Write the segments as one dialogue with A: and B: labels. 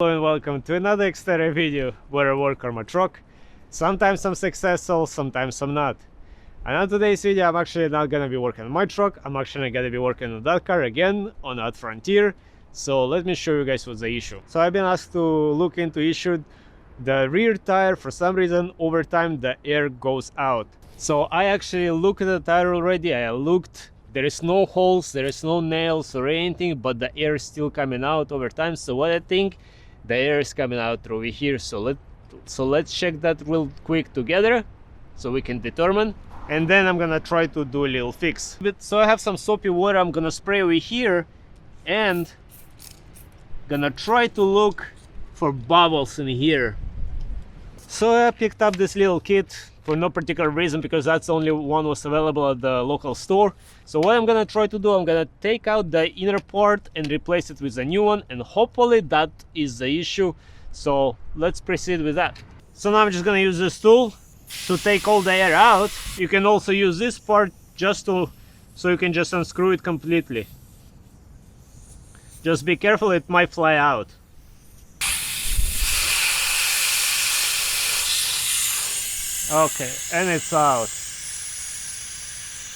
A: Hello and welcome to another Xterra video where I work on my truck. Sometimes I'm successful, sometimes I'm not. And on today's video I'm actually not gonna be working on my truck, I'm actually gonna be working on that car again, on that Frontier. So let me show you guys what's the issue. So I've been asked to look into issue. The rear tire, for some reason, over time the air goes out. So I actually looked at the tire already, I looked. There is no holes, there is no nails or anything, but the air is still coming out over time. So what I think, the air is coming out through here. So let's check that real quick together so we can determine. And then I'm gonna try to do a little fix. So I have some soapy water I'm gonna spray over here and gonna try to look for bubbles in here. So I picked up this little kit for no particular reason, because that's the only one was available at the local store. So what I'm gonna try to do, I'm gonna take out the inner part and replace it with a new one, and hopefully that is the issue. So let's proceed with that. So now I'm just gonna use this tool to take all the air out. You can also use this part just so you can just unscrew it completely. Just be careful, it might fly out. Okay, and it's out.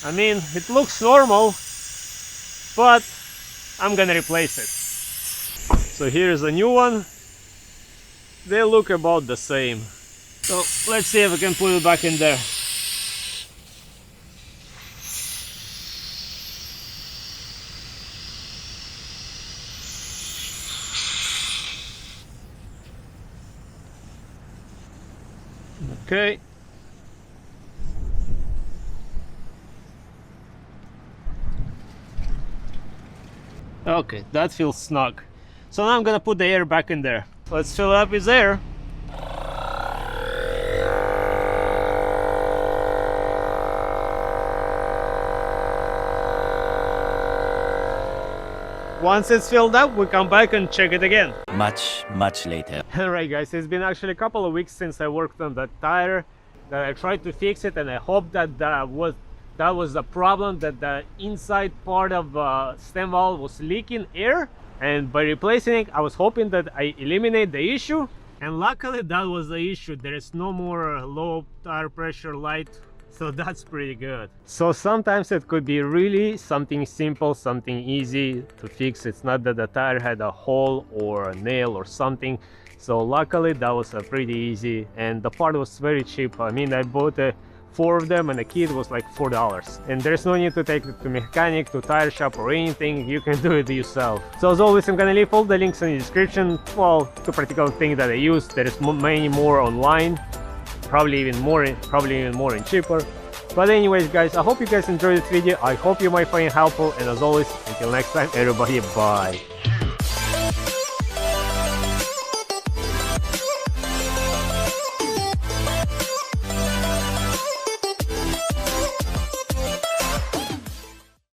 A: I mean, it looks normal, but I'm gonna replace it. So here's a new one. They look about the same. So let's see if we can put it back in there. Okay. Okay, that feels snug. So now I'm gonna put the air back in there. Let's fill it up with air. Once it's filled up, we come back and check it again.
B: Much later.
A: Alright guys, it's been actually a couple of weeks since I worked on that tire. That I tried to fix it, and I hope that that was the problem, that the inside part of stem valve was leaking air, and by replacing it I was hoping that I eliminate the issue, and luckily that was the issue. There is no more low tire pressure light, so that's pretty good. So sometimes it could be really something simple, something easy to fix. It's not that the tire had a hole or a nail or something. So luckily that was pretty easy, and the part was very cheap. I mean, I bought 4 of them and the kit was like $4, and there's no need to take it to mechanic, to tire shop or anything. You can do it yourself. So as always, I'm gonna leave all the links in the description. Well, to particular thing that I use. There is many more online, probably even more and cheaper. But anyways guys, I hope you guys enjoyed this video. I hope you might find it helpful, and as always, until next time everybody, bye.